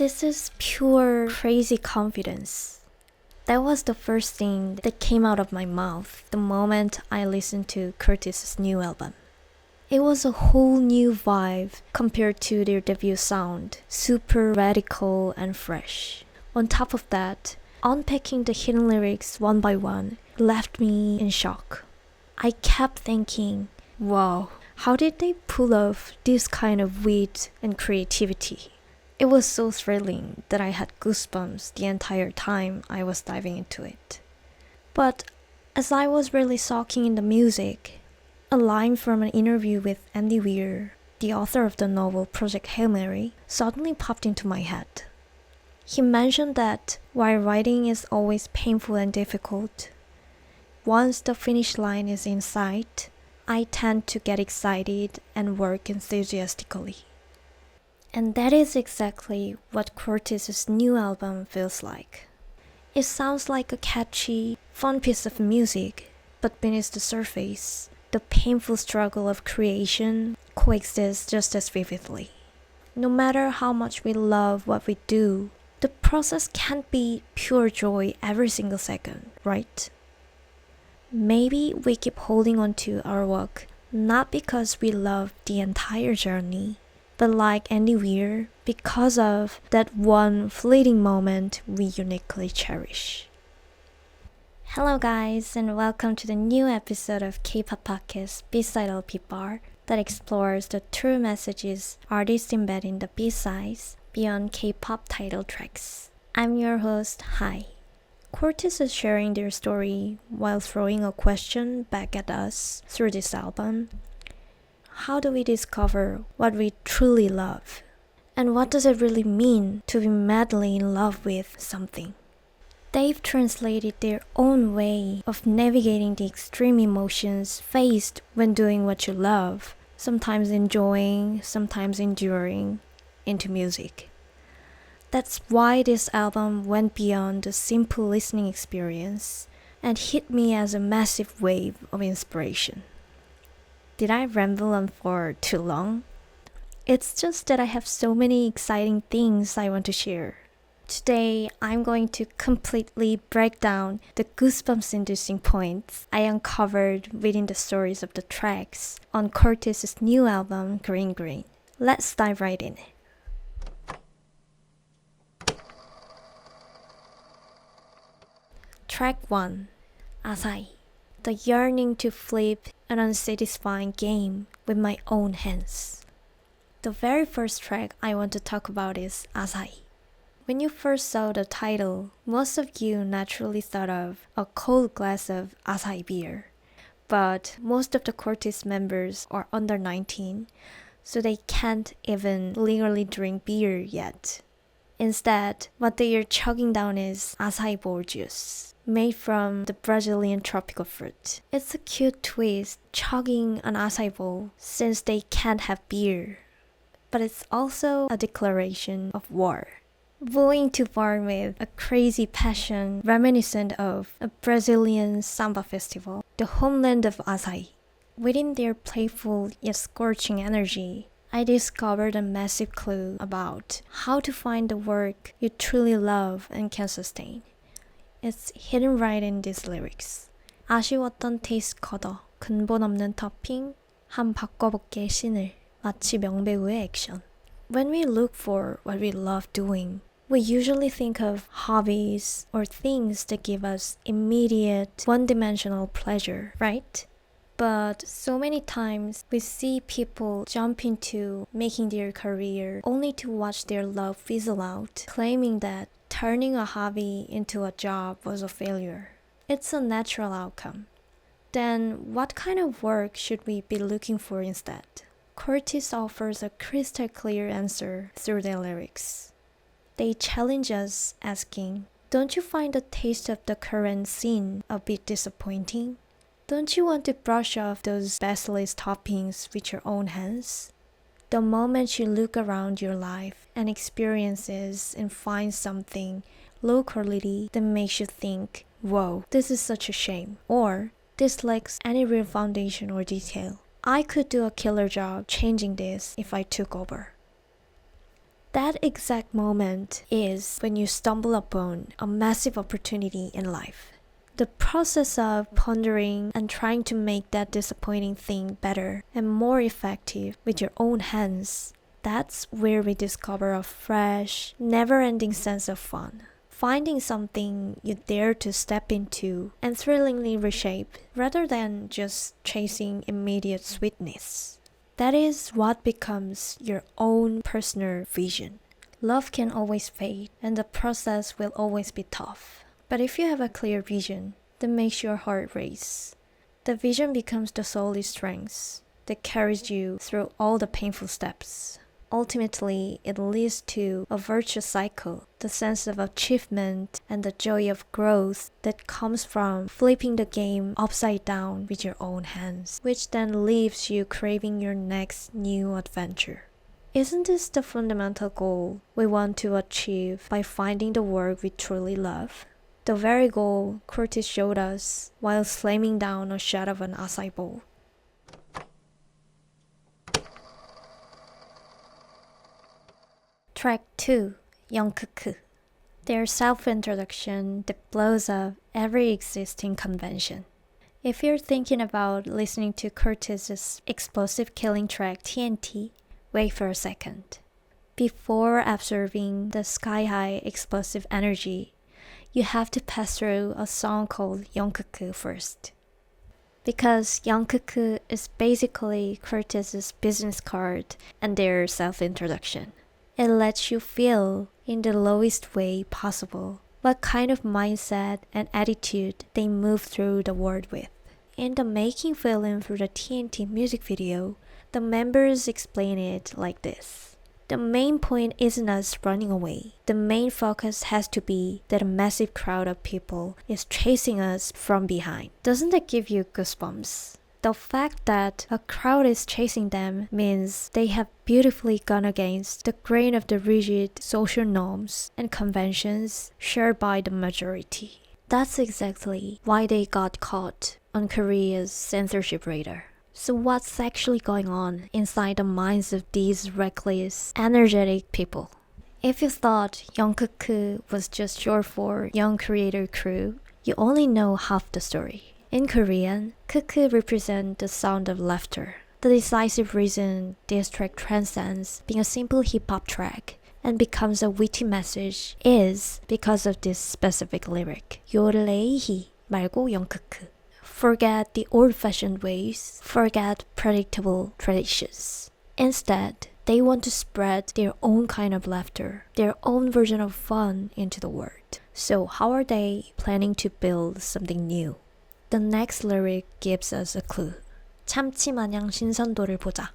This is pure crazy confidence. That was the first thing that came out of my mouth the moment I listened to Curtis's new album. It was a whole new vibe compared to their debut sound, super radical and fresh. On top of that, unpacking the hidden lyrics one by one left me in shock. I kept thinking, wow, how did they pull off this kind of wit and creativity? It was so thrilling that I had goosebumps the entire time I was diving into it. But as I was really soaking in the music, a line from an interview with Andy Weir, the author of the novel Project Hail Mary, suddenly popped into my head. He mentioned that while writing is always painful and difficult, once the finish line is in sight, I tend to get excited and work enthusiastically. And that is exactly what Cortis's new album feels like. It sounds like a catchy, fun piece of music, but beneath the surface, the painful struggle of creation coexists just as vividly. No matter how much we love what we do, the process can't be pure joy every single second, right? Maybe we keep holding on to our work not because we love the entire journey, but like Andy Weir, because of that one fleeting moment we uniquely cherish. Hello guys, and welcome to the new episode of K-pop podcast B-Side LP Bar that explores the true messages artists embed in the B-sides beyond K-pop title tracks. I'm your host, Hai. Cortis is sharing their story while throwing a question back at us through this album. How do we discover what we truly love? And what does it really mean to be madly in love with something? They've translated their own way of navigating the extreme emotions faced when doing what you love, sometimes enjoying, sometimes enduring, into music. That's why this album went beyond a simple listening experience and hit me as a massive wave of inspiration. Did I ramble on for too long? It's just that I have so many exciting things I want to share. Today, I'm going to completely break down the goosebumps-inducing points I uncovered within the stories of the tracks on Cortis's new album, Green Green. Let's dive right in. Track 1, ACAI. The yearning to flip an unsatisfying game with my own hands. The very first track I want to talk about is ACAI. When you first saw the title, most of you naturally thought of a cold glass of ACAI beer. But most of the Cortis members are under 19, so they can't even legally drink beer yet. Instead, what they are chugging down is acai bowl juice, made from the Brazilian tropical fruit. It's a cute twist, chugging an acai bowl since they can't have beer. But it's also a declaration of war. Going to bar with a crazy passion reminiscent of a Brazilian samba festival, the homeland of acai. Within their playful yet scorching energy, I discovered a massive clue about how to find the work you truly love and can sustain. It's hidden right in these lyrics. 아쉬웠던 테이스트 커더, 근본 없는 토핑, 한 바꿔볼게 신을, 마치 명배우의 액션. When we look for what we love doing, we usually think of hobbies or things that give us immediate, one-dimensional pleasure, right? But so many times we see people jump into making their career only to watch their love fizzle out, claiming that turning a hobby into a job was a failure. It's a natural outcome. Then what kind of work should we be looking for instead? Cortis offers a crystal clear answer through their lyrics. They challenge us asking, don't you find the taste of the current scene a bit disappointing? Don't you want to brush off those basilisk toppings with your own hands? The moment you look around your life and experiences and find something low quality that makes you think, whoa, this is such a shame, or this lacks any real foundation or detail. I could do a killer job changing this if I took over. That exact moment is when you stumble upon a massive opportunity in life. The process of pondering and trying to make that disappointing thing better and more effective with your own hands, that's where we discover a fresh, never-ending sense of fun. Finding something you dare to step into and thrillingly reshape rather than just chasing immediate sweetness. That is what becomes your own personal vision. Love can always fade and the process will always be tough. But if you have a clear vision that makes your heart race, the vision becomes the solid strength that carries you through all the painful steps. Ultimately, it leads to a virtuous cycle, the sense of achievement and the joy of growth that comes from flipping the game upside down with your own hands, which then leaves you craving your next new adventure. Isn't this the fundamental goal we want to achieve by finding the work we truly love? The very goal Curtis showed us while slamming down a shot of an acai bowl. Track 2, Yongkuku. Their self-introduction that blows up every existing convention. If you're thinking about listening to Curtis's explosive killing track TNT, wait for a second. Before observing the sky-high explosive energy, you have to pass through a song called Yongkuku first. Because Yongkuku is basically Curtis's business card and their self-introduction. It lets you feel, in the lowest way possible, what kind of mindset and attitude they move through the world with. In the making film for the TNT music video, the members explain it like this. The main point isn't us running away. The main focus has to be that a massive crowd of people is chasing us from behind. Doesn't that give you goosebumps? The fact that a crowd is chasing them means they have beautifully gone against the grain of the rigid social norms and conventions shared by the majority. That's exactly why they got caught on Korea's censorship radar. So what's actually going on inside the minds of these reckless, energetic people? If you thought Yongkuku was just short for Young Creator Crew, you only know half the story. In Korean, kuku represents the sound of laughter. The decisive reason this track transcends being a simple hip-hop track and becomes a witty message is because of this specific lyric. 요레이히 말고 영크크. Forget the old-fashioned ways, forget predictable traditions. Instead, they want to spread their own kind of laughter, their own version of fun into the world. So how are they planning to build something new? The next lyric gives us a clue. 참치 마냥 신선도를 보자.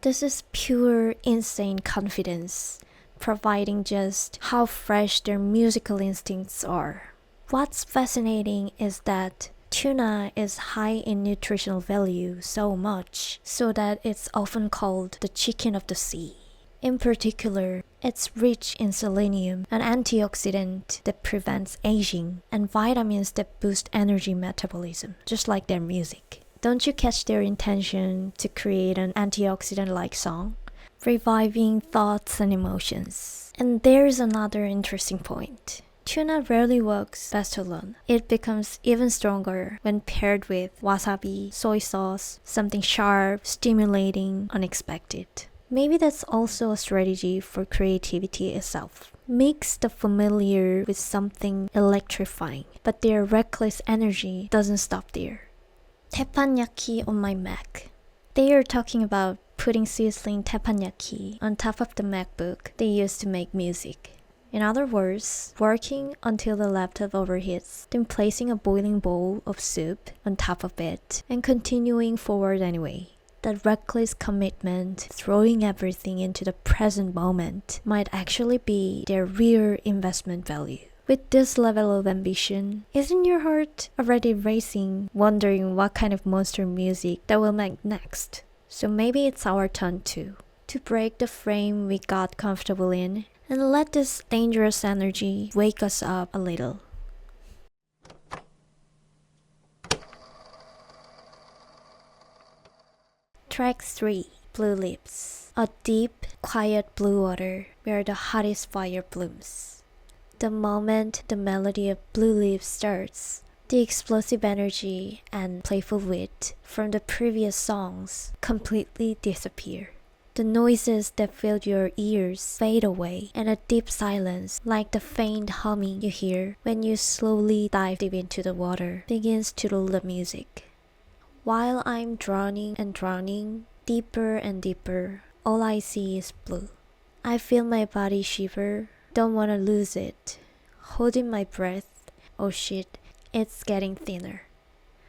This is pure, insane confidence, providing just how fresh their musical instincts are. What's fascinating is that tuna is high in nutritional value so much so that it's often called the chicken of the sea. In particular, it's rich in selenium, an antioxidant that prevents aging, and vitamins that boost energy metabolism, just like their music. Don't you catch their intention to create an antioxidant-like song? Reviving thoughts and emotions. And there's another interesting point. Tuna rarely works best alone. It becomes even stronger when paired with wasabi, soy sauce, something sharp, stimulating, unexpected. Maybe that's also a strategy for creativity itself. Mix the familiar with something electrifying, but their reckless energy doesn't stop there. teppanyaki on my Mac. They are talking about putting sizzling teppanyaki on top of the MacBook they used to make music. In other words, working until the laptop overheats, then placing a boiling bowl of soup on top of it, and continuing forward anyway. That reckless commitment, throwing everything into the present moment, might actually be their real investment value. With this level of ambition, isn't your heart already racing, wondering what kind of monster music that will make next? So maybe it's our turn too, to break the frame we got comfortable in and let this dangerous energy wake us up a little. Track 3, Blue lips, a deep, quiet blue water where the hottest fire blooms. The moment the melody of Blue Lips starts, the explosive energy and playful wit from the previous songs completely disappear. The noises that filled your ears fade away, and a deep silence, like the faint humming you hear when you slowly dive deep into the water, begins to lull the music. While I'm drowning and drowning, deeper and deeper, all I see is blue. I feel my body shiver, don't want to lose it. Holding my breath, oh shit, it's getting thinner.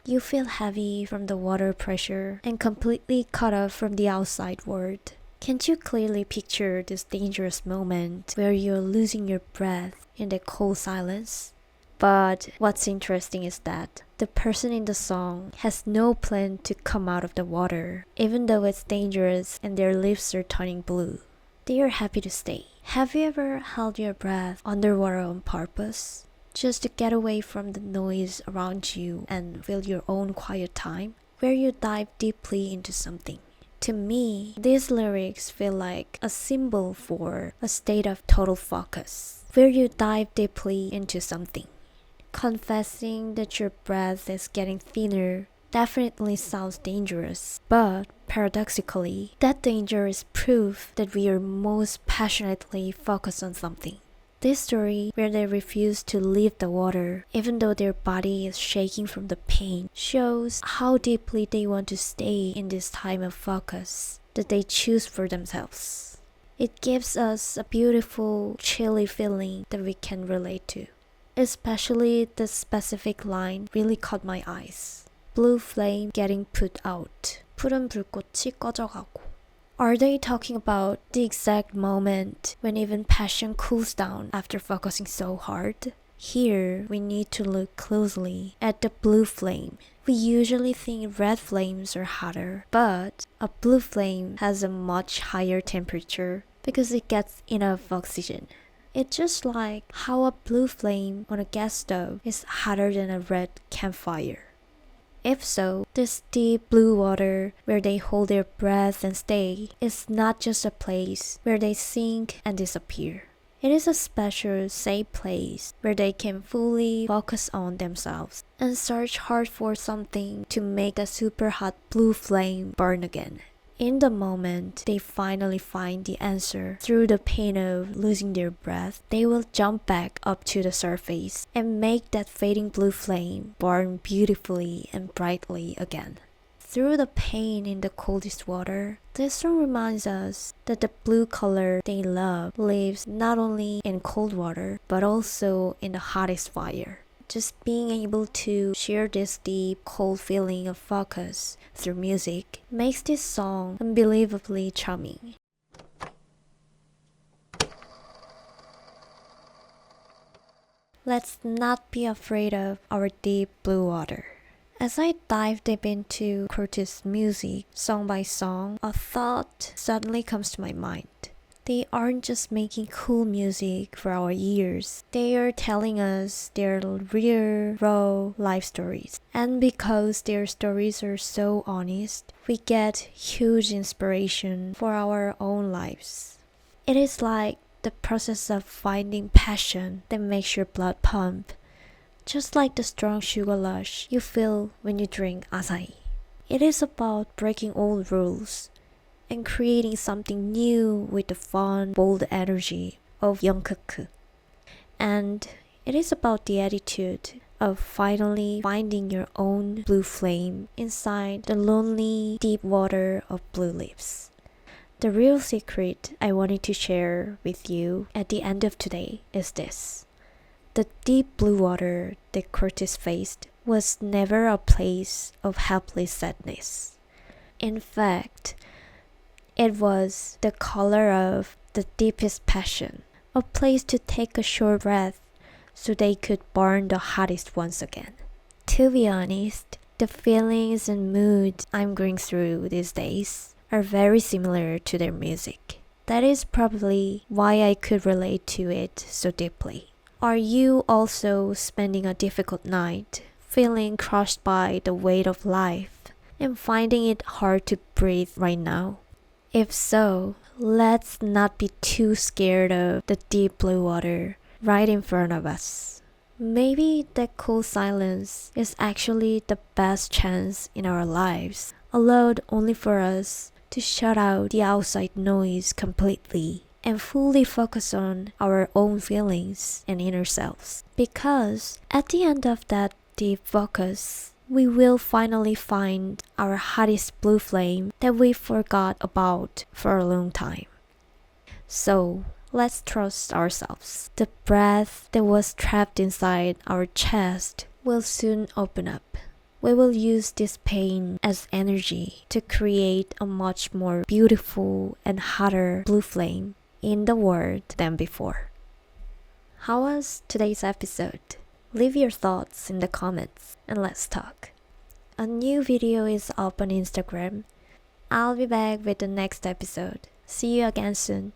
You feel heavy from the water pressure and completely cut off from the outside world. Can't you clearly picture this dangerous moment where you're losing your breath in the cold silence? But what's interesting is that the person in the song has no plan to come out of the water, even though it's dangerous and their lips are turning blue. They are happy to stay. Have you ever held your breath underwater on purpose? Just to get away from the noise around you and feel your own quiet time, where you dive deeply into something. To me, these lyrics feel like a symbol for a state of total focus, where you dive deeply into something. Confessing that your breath is getting thinner definitely sounds dangerous, but paradoxically, that danger is proof that we are most passionately focused on something. This story, where they refuse to leave the water even though their body is shaking from the pain, shows how deeply they want to stay in this time of focus that they choose for themselves. It gives us a beautiful, chilly feeling that we can relate to. Especially the specific line really caught my eyes. Blue flame getting put out. 푸른 불꽃이 꺼져가고. Are they talking about the exact moment when even passion cools down after focusing so hard? Here, we need to look closely at the blue flame. We usually think red flames are hotter, but a blue flame has a much higher temperature because it gets enough oxygen. It's just like how a blue flame on a gas stove is hotter than a red campfire. If so, this deep blue water where they hold their breath and stay is not just a place where they sink and disappear. It is a special, safe place where they can fully focus on themselves and search hard for something to make the super hot blue flame burn again. In the moment they finally find the answer through the pain of losing their breath, they will jump back up to the surface and make that fading blue flame burn beautifully and brightly again. Through the pain in the coldest water, this song reminds us that the blue color they love lives not only in cold water but also in the hottest fire. Just being able to share this deep, cold feeling of focus through music makes this song unbelievably charming. Let's not be afraid of our deep blue water. As I dive deep into Cortis' music, song by song, a thought suddenly comes to my mind. They aren't just making cool music for our ears. They are telling us their real, raw life stories. And because their stories are so honest, we get huge inspiration for our own lives. It is like the process of finding passion that makes your blood pump, just like the strong sugar rush you feel when you drink ACAI. It is about breaking old rules and creating something new with the fun, bold energy of Jungkook. And it is about the attitude of finally finding your own blue flame inside the lonely, deep water of Blue Lips. The real secret I wanted to share with you at the end of today is this. The deep blue water that Cortis faced was never a place of helpless sadness. In fact, it was the color of the deepest passion, a place to take a short breath so they could burn the hottest once again. To be honest, the feelings and moods I'm going through these days are very similar to their music. That is probably why I could relate to it so deeply. Are you also spending a difficult night, feeling crushed by the weight of life, and finding it hard to breathe right now? If so, let's not be too scared of the deep blue water right in front of us. Maybe that cool silence is actually the best chance in our lives, allowed only for us to shut out the outside noise completely and fully focus on our own feelings and inner selves. Because at the end of that deep focus, we will finally find our hottest blue flame that we forgot about for a long time. So, let's trust ourselves. The breath that was trapped inside our chest will soon open up. We will use this pain as energy to create a much more beautiful and hotter blue flame in the world than before. How was today's episode? Leave your thoughts in the comments and let's talk. A new video is up on Instagram. I'll be back with the next episode. See you again soon.